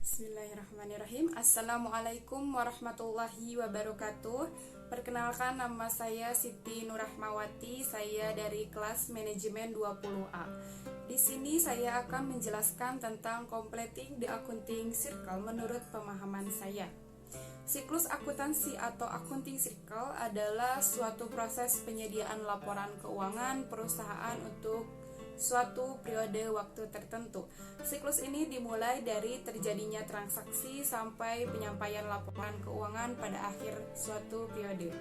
Bismillahirrahmanirrahim. Assalamualaikum warahmatullahi wabarakatuh. Perkenalkan, nama saya Siti Nurrahmawati. Saya dari kelas manajemen 20A. Di sini saya akan menjelaskan tentang completing the accounting circle menurut pemahaman saya. Siklus akuntansi atau accounting circle adalah suatu proses penyediaan laporan keuangan perusahaan untuk suatu periode waktu tertentu. Siklus ini dimulai dari terjadinya transaksi sampai penyampaian laporan keuangan pada akhir suatu periode.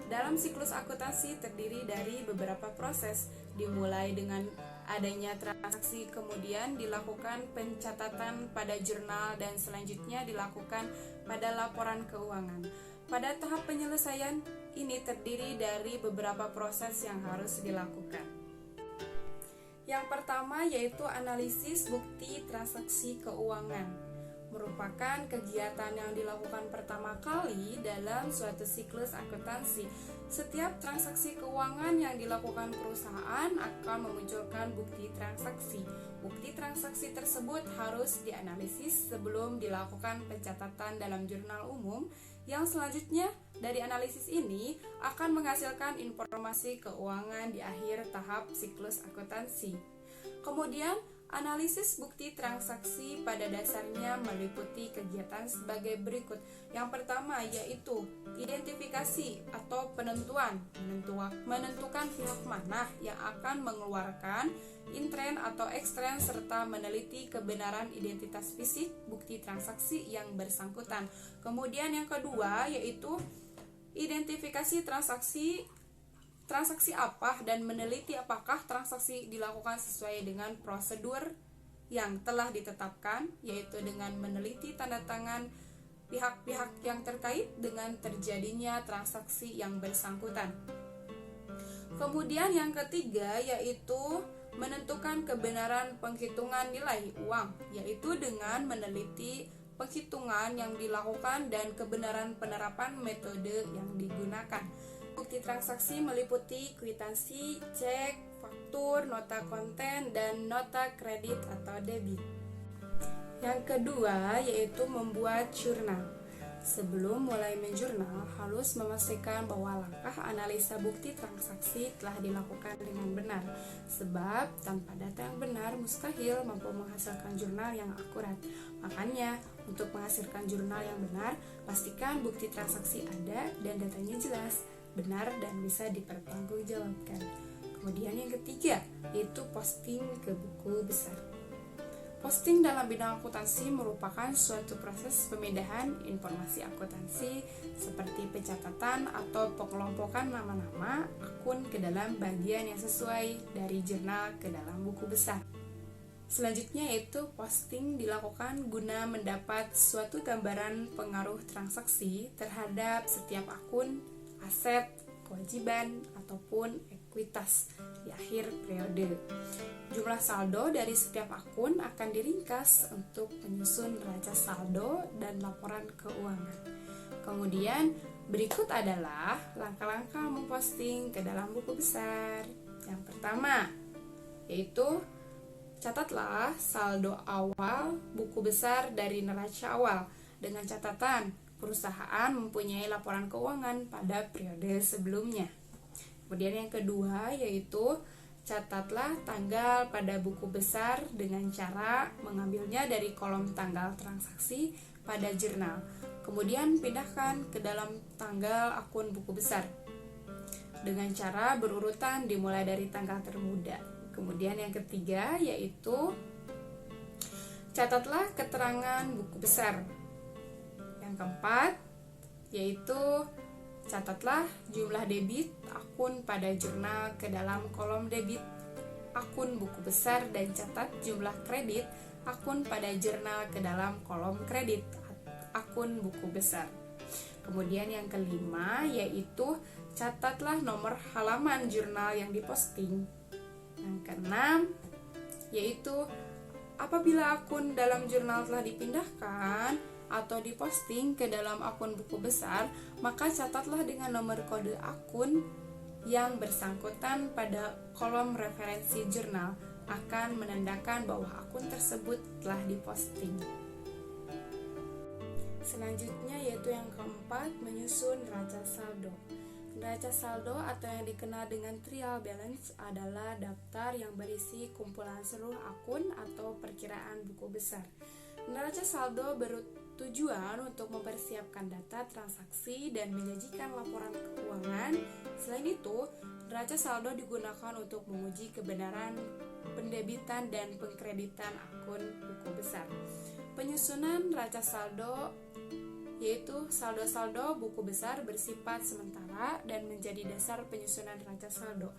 Dalam siklus akuntansi terdiri dari beberapa proses, dimulai dengan adanya transaksi, kemudian dilakukan pencatatan pada jurnal, dan selanjutnya dilakukan pada laporan keuangan. Pada tahap penyelesaian ini terdiri dari beberapa proses yang harus dilakukan. Yang pertama yaitu analisis bukti transaksi keuangan, merupakan kegiatan yang dilakukan pertama kali dalam suatu siklus akuntansi. Setiap transaksi keuangan yang dilakukan perusahaan akan memunculkan bukti transaksi. Bukti transaksi tersebut harus dianalisis sebelum dilakukan pencatatan dalam jurnal umum, yang selanjutnya dari analisis ini akan menghasilkan informasi keuangan di akhir tahap siklus akuntansi. Kemudian, analisis bukti transaksi pada dasarnya meliputi kegiatan sebagai berikut. Yang pertama yaitu identifikasi atau menentukan pihak mana yang akan mengeluarkan intren atau ekstren serta meneliti kebenaran identitas fisik bukti transaksi yang bersangkutan. Kemudian yang kedua yaitu identifikasi transaksi apa dan meneliti apakah transaksi dilakukan sesuai dengan prosedur yang telah ditetapkan, yaitu dengan meneliti tanda tangan pihak-pihak yang terkait dengan terjadinya transaksi yang bersangkutan. Kemudian yang ketiga yaitu menentukan kebenaran penghitungan nilai uang, yaitu dengan meneliti penghitungan yang dilakukan dan kebenaran penerapan metode yang digunakan. Bukti transaksi meliputi kwitansi, cek, faktur, nota konten, dan nota kredit atau debit. Yang kedua yaitu membuat jurnal. Sebelum mulai menjurnal, harus memastikan bahwa langkah analisa bukti transaksi telah dilakukan dengan benar. Sebab tanpa data yang benar mustahil mampu menghasilkan jurnal yang akurat. Makanya, untuk menghasilkan jurnal yang benar, pastikan bukti transaksi ada dan datanya jelas, benar, dan bisa dipertanggungjawabkan. Kemudian yang ketiga yaitu posting ke buku besar. Posting dalam bidang akuntansi merupakan suatu proses pemindahan informasi akuntansi seperti pencatatan atau pengelompokan nama-nama akun ke dalam bagian yang sesuai dari jurnal ke dalam buku besar. Selanjutnya yaitu posting dilakukan guna mendapat suatu gambaran pengaruh transaksi terhadap setiap akun, aset, kewajiban, ataupun ekuitas di akhir periode. Jumlah saldo dari setiap akun akan diringkas untuk menyusun neraca saldo dan laporan keuangan. Kemudian berikut adalah langkah-langkah memposting ke dalam buku besar. Yang pertama yaitu catatlah saldo awal buku besar dari neraca awal dengan catatan perusahaan mempunyai laporan keuangan pada periode sebelumnya. Kemudian yang kedua yaitu catatlah tanggal pada buku besar dengan cara mengambilnya dari kolom tanggal transaksi pada jurnal. Kemudian pindahkan ke dalam tanggal akun buku besar dengan cara berurutan dimulai dari tanggal termuda. Kemudian yang ketiga yaitu catatlah keterangan buku besar. Yang keempat yaitu catatlah jumlah debit akun pada jurnal ke dalam kolom debit akun buku besar dan catat jumlah kredit akun pada jurnal ke dalam kolom kredit akun buku besar. Kemudian yang kelima yaitu catatlah nomor halaman jurnal yang diposting. Yang keenam yaitu apabila akun dalam jurnal telah dipindahkan atau diposting ke dalam akun buku besar, maka catatlah dengan nomor kode akun yang bersangkutan pada kolom referensi jurnal akan menandakan bahwa akun tersebut telah diposting. Selanjutnya yaitu yang keempat, menyusun neraca saldo. Neraca saldo atau yang dikenal dengan trial balance adalah daftar yang berisi kumpulan seluruh akun atau perkiraan buku besar. Neraca saldo bertujuan untuk mempersiapkan data transaksi dan menyajikan laporan keuangan. Selain itu, neraca saldo digunakan untuk menguji kebenaran pendebitan dan pengkreditan akun buku besar. Penyusunan neraca saldo yaitu saldo-saldo buku besar bersifat sementara dan menjadi dasar penyusunan neraca saldo.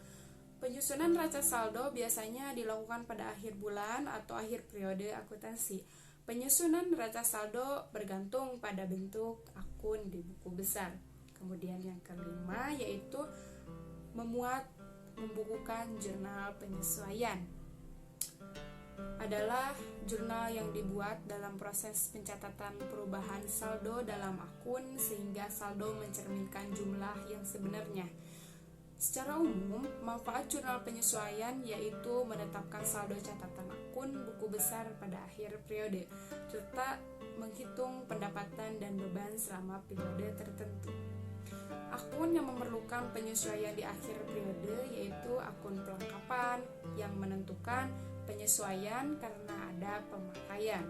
Penyusunan neraca saldo biasanya dilakukan pada akhir bulan atau akhir periode akuntansi. Penyusunan neraca saldo bergantung pada bentuk akun di buku besar. Kemudian yang kelima yaitu membukukan jurnal penyesuaian. Adalah jurnal yang dibuat dalam proses pencatatan perubahan saldo dalam akun sehingga saldo mencerminkan jumlah yang sebenarnya. Secara umum, manfaat jurnal penyesuaian yaitu menetapkan saldo catatan akun buku besar pada akhir periode, serta menghitung pendapatan dan beban selama periode tertentu. Akun yang memerlukan penyesuaian di akhir periode yaitu akun pelengkapan yang menentukan penyesuaian karena ada pemakaian.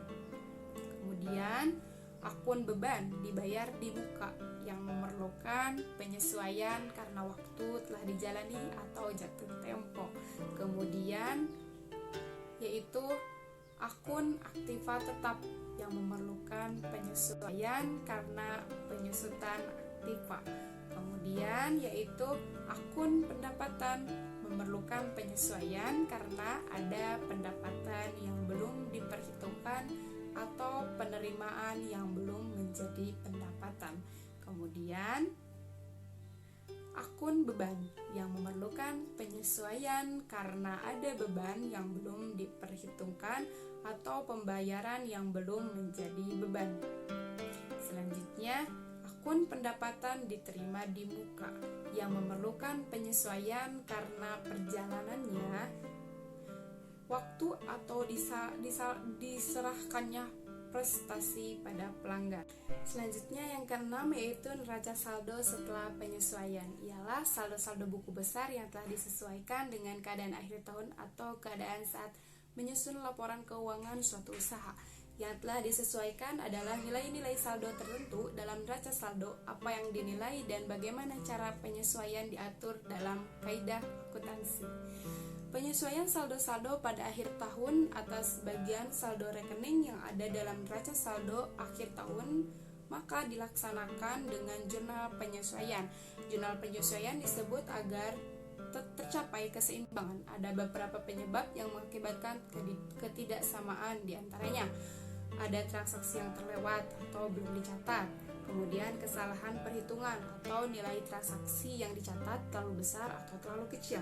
Kemudian, akun beban dibayar di muka yang memerlukan penyesuaian karena waktu telah dijalani atau jatuh tempo. Kemudian, yaitu akun aktiva tetap yang memerlukan penyesuaian karena penyusutan aktiva. Kemudian yaitu akun pendapatan memerlukan penyesuaian karena ada pendapatan yang belum diperhitungkan atau penerimaan yang belum menjadi pendapatan. Kemudian akun beban yang memerlukan penyesuaian karena ada beban yang belum diperhitungkan atau pembayaran yang belum menjadi beban. Selanjutnya, akun pendapatan diterima di muka yang memerlukan penyesuaian karena perjalanannya waktu atau diserahkannya prestasi pada pelanggan. Selanjutnya yang keenam yaitu neraca saldo setelah penyesuaian, ialah saldo-saldo buku besar yang telah disesuaikan dengan keadaan akhir tahun atau keadaan saat menyusun laporan keuangan suatu usaha. Yang telah disesuaikan adalah nilai-nilai saldo tertentu dalam neraca saldo, apa yang dinilai dan bagaimana cara penyesuaian diatur dalam kaidah akuntansi. Penyesuaian saldo-saldo pada akhir tahun atas bagian saldo rekening yang ada dalam neraca saldo akhir tahun maka dilaksanakan dengan jurnal penyesuaian. Jurnal penyesuaian disebut agar tercapai keseimbangan. Ada beberapa penyebab yang mengakibatkan ketidaksamaan, diantaranya ada transaksi yang terlewat atau belum dicatat, kemudian kesalahan perhitungan atau nilai transaksi yang dicatat terlalu besar atau terlalu kecil,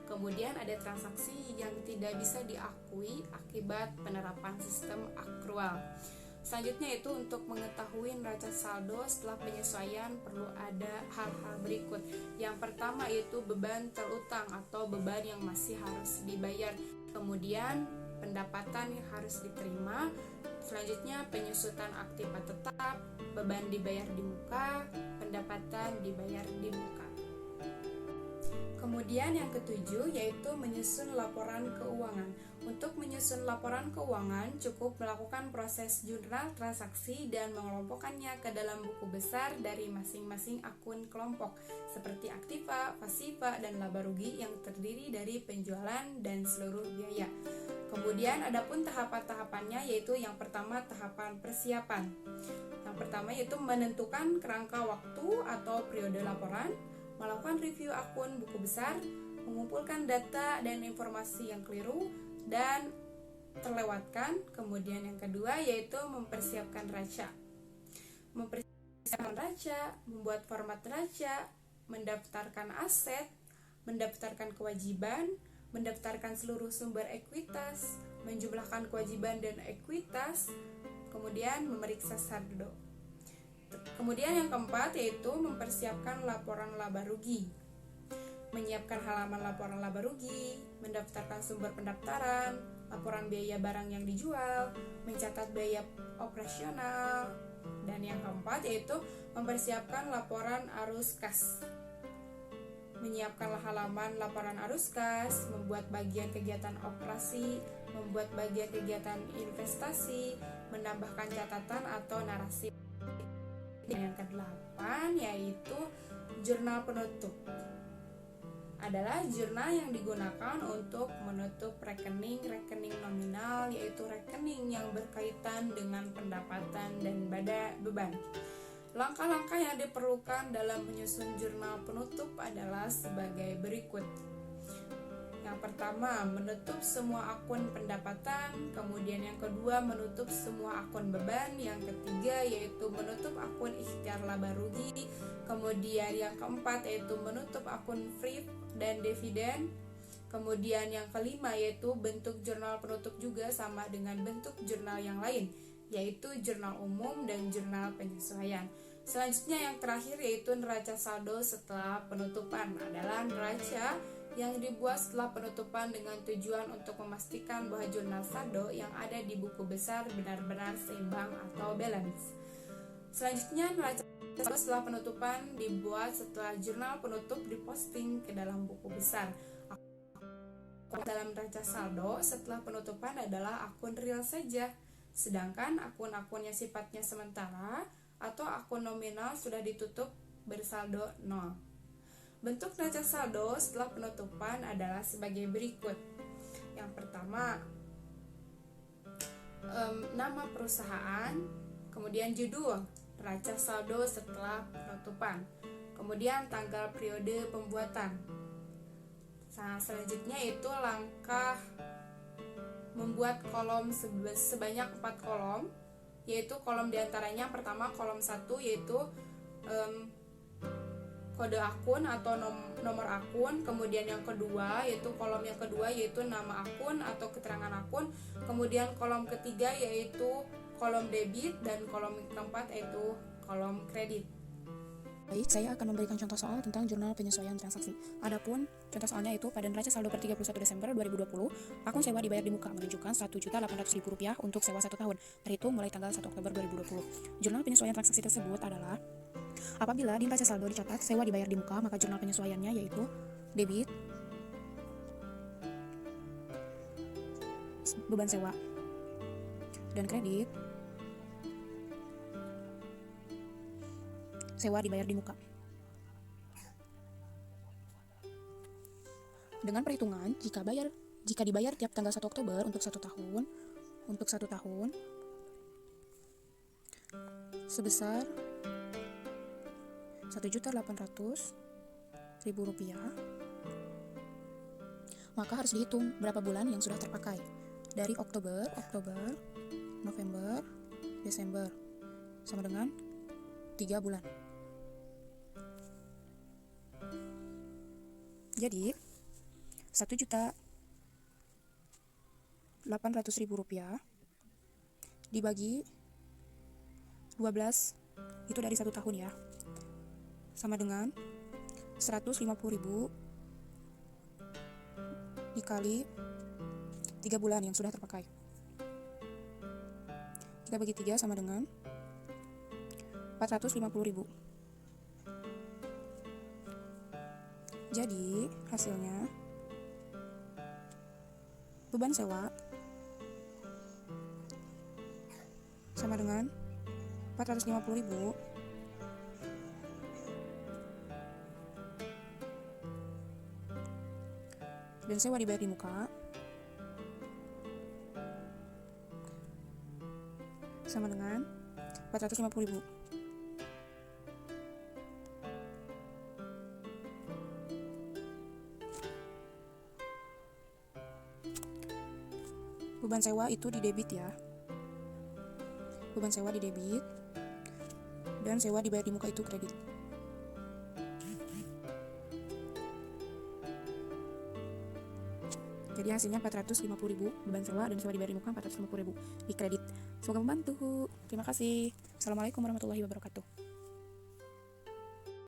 kemudian ada transaksi yang tidak bisa diakui akibat penerapan sistem akrual. Selanjutnya itu untuk mengetahui neraca saldo setelah penyesuaian perlu ada hal-hal berikut. Yang pertama yaitu beban terutang atau beban yang masih harus dibayar. Kemudian pendapatan yang harus diterima. Selanjutnya penyusutan aktiva tetap, beban dibayar di muka, pendapatan dibayar di muka. Kemudian yang ketujuh yaitu menyusun laporan keuangan. Untuk menyusun laporan keuangan cukup melakukan proses jurnal transaksi dan mengelompokkannya ke dalam buku besar dari masing-masing akun kelompok seperti aktiva, pasiva, dan laba rugi yang terdiri dari penjualan dan seluruh biaya. Kemudian adapun tahapan-tahapannya yaitu yang pertama tahapan persiapan. Yang pertama yaitu menentukan kerangka waktu atau periode laporan, melakukan review akun buku besar, mengumpulkan data dan informasi yang keliru dan terlewatkan. Kemudian yang kedua yaitu mempersiapkan neraca. Mempersiapkan neraca, membuat format neraca, mendaftarkan aset, mendaftarkan kewajiban, mendaftarkan seluruh sumber ekuitas, menjumlahkan kewajiban dan ekuitas, kemudian memeriksa saldo. Kemudian yang keempat yaitu mempersiapkan laporan laba rugi, menyiapkan halaman laporan laba rugi, mendaftarkan sumber pendaftaran, laporan biaya barang yang dijual, mencatat biaya operasional, dan yang keempat yaitu mempersiapkan laporan arus kas. Menyiapkan halaman laporan arus kas, membuat bagian kegiatan operasi, membuat bagian kegiatan investasi, menambahkan catatan atau narasi. Dan yang kedelapan yaitu jurnal penutup. Adalah jurnal yang digunakan untuk menutup rekening nominal, yaitu rekening yang berkaitan dengan pendapatan dan beban. Langkah-langkah yang diperlukan dalam menyusun jurnal penutup adalah sebagai berikut. Yang pertama, menutup semua akun pendapatan. Kemudian yang kedua, menutup semua akun beban. Yang ketiga yaitu menutup akun ikhtiar laba rugi. Kemudian yang keempat yaitu menutup akun free dan dividen. Kemudian yang kelima yaitu bentuk jurnal penutup juga sama dengan bentuk jurnal yang lain, yaitu jurnal umum dan jurnal penyesuaian. Selanjutnya yang terakhir yaitu neraca saldo setelah penutupan, adalah neraca yang dibuat setelah penutupan dengan tujuan untuk memastikan bahwa jurnal saldo yang ada di buku besar benar-benar seimbang atau balance. Selanjutnya neraca saldo setelah penutupan dibuat setelah jurnal penutup diposting ke dalam buku besar. Dalam neraca saldo setelah penutupan adalah akun real saja, sedangkan akun-akun yang sifatnya sementara atau akun nominal sudah ditutup bersaldo 0. Bentuk neraca saldo setelah penutupan adalah sebagai berikut. Yang pertama, nama perusahaan, kemudian judul, neraca saldo setelah penutupan, kemudian tanggal periode pembuatan. Nah, selanjutnya itu langkah membuat kolom sebanyak 4 kolom, yaitu kolom diantaranya yang pertama kolom 1 yaitu kode akun atau nomor akun, kemudian yang kedua yaitu kolom yang kedua yaitu nama akun atau keterangan akun, kemudian kolom ketiga yaitu kolom debit, dan kolom keempat yaitu kolom kredit. Baik, saya akan memberikan contoh soal tentang jurnal penyesuaian transaksi. Adapun contoh soalnya itu pada neraca saldo per 31 Desember 2020, akun sewa dibayar di muka menunjukkan Rp1.800.000 untuk sewa 1 tahun, terhitung mulai tanggal 1 Oktober 2020. Jurnal penyesuaian transaksi tersebut adalah apabila di neraca saldo dicatat sewa dibayar di muka, maka jurnal penyesuaiannya yaitu debit beban sewa dan kredit sewa dibayar di muka. Dengan perhitungan jika dibayar tiap tanggal 1 Oktober untuk 1 tahun sebesar Rp1.800.000, maka harus dihitung berapa bulan yang sudah terpakai dari Oktober, November, Desember, sama dengan 3 bulan. Jadi Rp1.800.000 dibagi 12 itu dari 1 tahun ya, sama dengan 150.000 dikali 3 bulan yang sudah terpakai. Kita bagi 3 sama dengan 450.000. Jadi hasilnya beban sewa sama dengan 450.000 dan sewa dibayar di muka sama dengan 450.000. Beban sewa itu di debit ya. Beban sewa di debit dan sewa dibayar di muka itu kredit. Jadi hasilnya 450.000 beban sewa dan sewa dibayar di muka 450.000 di kredit. Semoga membantu. Terima kasih. Assalamualaikum warahmatullahi wabarakatuh.